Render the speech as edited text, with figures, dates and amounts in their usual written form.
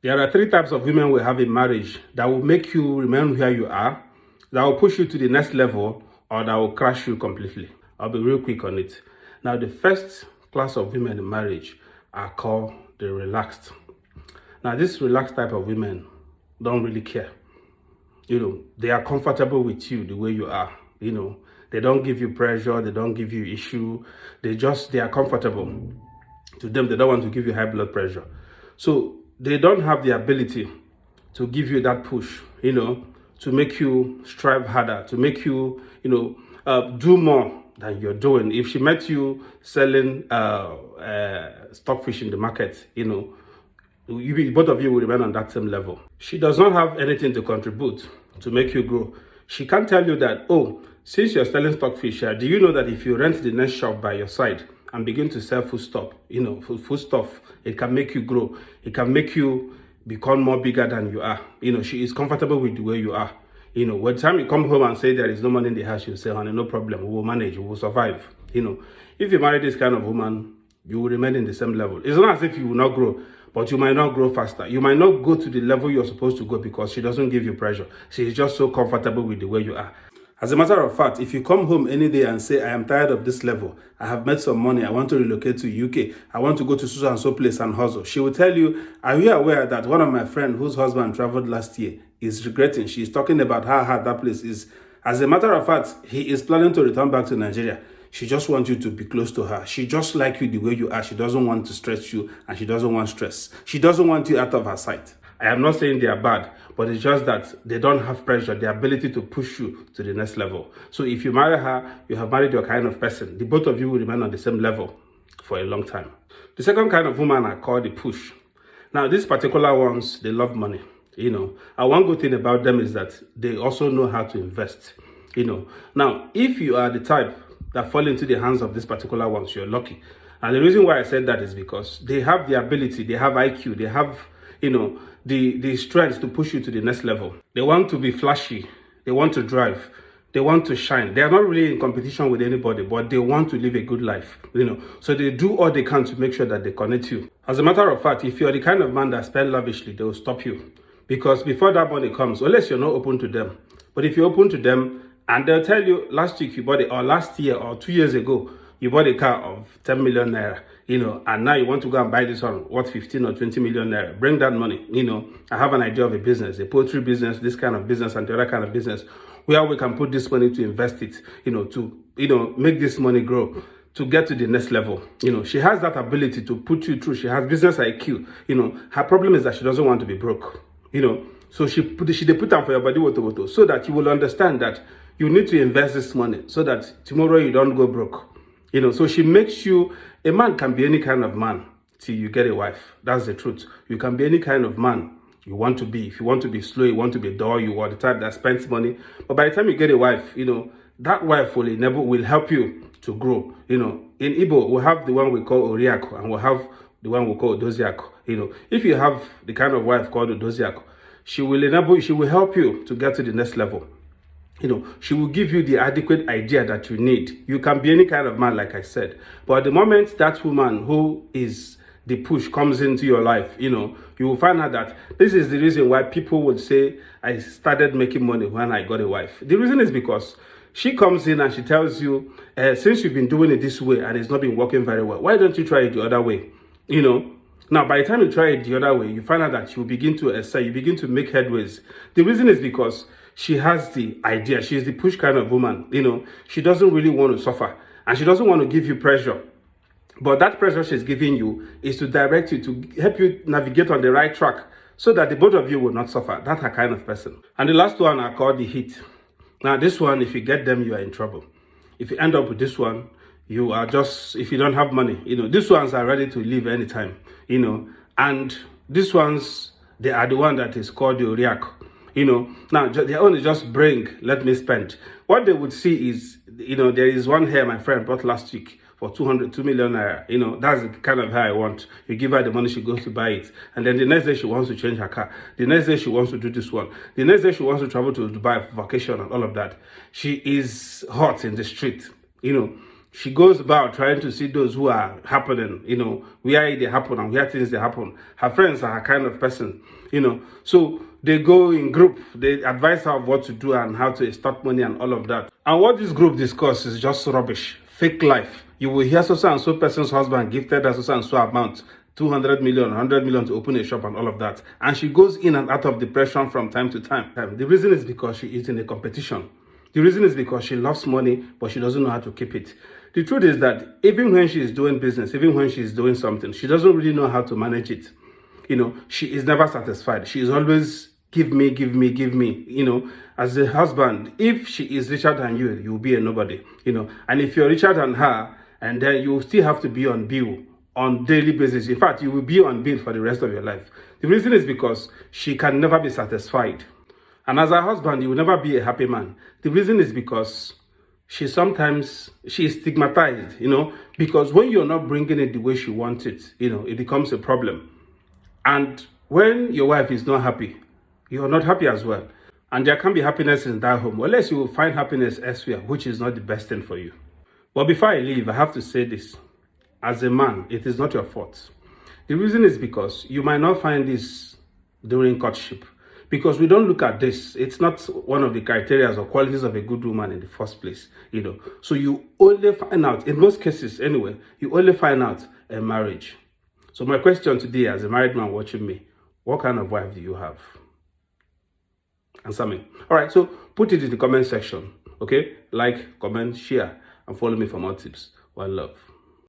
There are three types of women we have in marriage that will make you remain where you are, that will push you to the next level, or that will crash you completely. I'll be real quick on it. Now, the first class of women in marriage are called the relaxed. Now, this relaxed type of women don't really care. They are comfortable with you the way you are. They don't give you pressure, they don't give you issue. They are comfortable. To them, they don't want to give you high blood pressure. So they don't have the ability to give you that push, to make you strive harder, to make you, do more than you're doing. If she met you selling stockfish in the market, both of you will remain on that same level. She does not have anything to contribute to make you grow. She can't tell you that, oh, since you're selling stockfish, do you know that if you rent the next shop by your side and begin to sell food stuff, it can make you grow. It can make you become more bigger than you are. She is comfortable with the way you are. When the time you come home and say there is no money in the house, she'll say, honey, no problem, we will manage, we will survive. If you marry this kind of woman, you will remain in the same level. It's not as if you will not grow, but you might not grow faster. You might not go to the level you're supposed to go because she doesn't give you pressure. She is just so comfortable with the way you are. As a matter of fact, if you come home any day and say, I am tired of this level, I have made some money, I want to relocate to UK, I want to go to so and so place and hustle, she will tell you, are you aware that one of my friends whose husband traveled last year is regretting? She's talking about how hard that place is. As a matter of fact, he is planning to return back to Nigeria. She just wants you to be close to her. She just likes you the way you are. She doesn't want to stress you, and she doesn't want stress. She doesn't want you out of her sight. I am not saying they are bad, but it's just that they don't have pressure, the ability to push you to the next level. So if you marry her, you have married your kind of person. The both of you will remain on the same level for a long time. The second kind of woman are called the push. Now, these particular ones, they love money. And one good thing about them is that they also know how to invest. Now, if you are the type that fall into the hands of these particular ones, you're lucky. And the reason why I said that is because they have the ability, they have IQ, they have, the strength to push you to the next level. They want to be flashy, they want to drive, they want to shine. They are not really in competition with anybody, but they want to live a good life, So they do all they can to make sure that they connect you. As a matter of fact, if you're the kind of man that spend lavishly, they will stop you. Because before that money comes, unless you're not open to them. But if you're open to them, and they'll tell you last week you bought it, or last year, or 2 years ago, you bought a car of 10 million naira, and now you want to go and buy this one worth 15 or 20 million naira. Bring that money. I have an idea of a business, a poultry business, this kind of business, and the other kind of business, where we can put this money to invest it, to make this money grow, to get to the next level. She has that ability to put you through. She has business IQ. Her problem is that she doesn't want to be broke. So she put down for your body water, so that you will understand that you need to invest this money so that tomorrow you don't go broke. So she makes you, a man can be any kind of man till you get a wife. That's the truth. You can be any kind of man you want to be. If you want to be slow, you want to be dull, you are the type that spends money. But by the time you get a wife, that wife will help you to grow. In Igbo, we have the one we call Oriako, and we have the one we call Odoziako. If you have the kind of wife called Odoziako, she will help you to get to the next level. She will give you the adequate idea that you need. You can be any kind of man, like I said. But at the moment that woman who is the push comes into your life, you will find out that this is the reason why people would say, I started making money when I got a wife. The reason is because she comes in and she tells you, since you've been doing it this way and it's not been working very well, why don't you try it the other way? Now, by the time you try it the other way, you find out that you begin to excel, you begin to make headways. The reason is because she has the idea. She's the push kind of woman. She doesn't really want to suffer, and she doesn't want to give you pressure. But that pressure she's giving you is to direct you, to help you navigate on the right track so that the both of you will not suffer. That's her kind of person. And the last one are called the heat. Now, this one, if you get them, you are in trouble. If you end up with this one, you are just, if you don't have money, these ones are ready to leave anytime, and these ones, they are the one that is called the Oriak. Now they only just bring, let me spend. What they would see is, there is one hair my friend bought last week for 2 million naira. That's the kind of hair I want. You give her the money, she goes to buy it. And then the next day she wants to change her car. The next day she wants to do this one. The next day she wants to travel to Dubai for vacation and all of that. She is hot in the street. She goes about trying to see those who are happening, where they happen and where things they happen. Her friends are her kind of person, So they go in group, they advise her of what to do and how to extort money and all of that. And what this group discuss is just rubbish, fake life. You will hear so and so person's husband gifted her so and so amount, 200 million, 100 million to open a shop and all of that. And she goes in and out of depression from time to time. The reason is because she is in a competition. The reason is because she loves money, but she doesn't know how to keep it. The truth is that even when she is doing business, even when she is doing something, she doesn't really know how to manage it. She is never satisfied. She is always give me, give me, give me. As a husband, if she is richer than you, you'll be a nobody. And if you're richer than her, and then you still have to be on bill on daily basis. In fact, you will be on bill for the rest of your life. The reason is because she can never be satisfied. And as a husband, you will never be a happy man. The reason is because she is stigmatized, because when you're not bringing it the way she wants it, it becomes a problem. And when your wife is not happy, you're not happy as well. And there can be happiness in that home, unless you will find happiness elsewhere, which is not the best thing for you. But before I leave, I have to say this. As a man, it is not your fault. The reason is because you might not find this during courtship. Because we don't look at this. It's not one of the criteria or qualities of a good woman in the first place, So you only find out, in most cases anyway, you only find out in marriage. So my question today, as a married man watching me, what kind of wife do you have? Answer me. All right, so put it in the comment section, okay? Like, comment, share, and follow me for more tips. One love.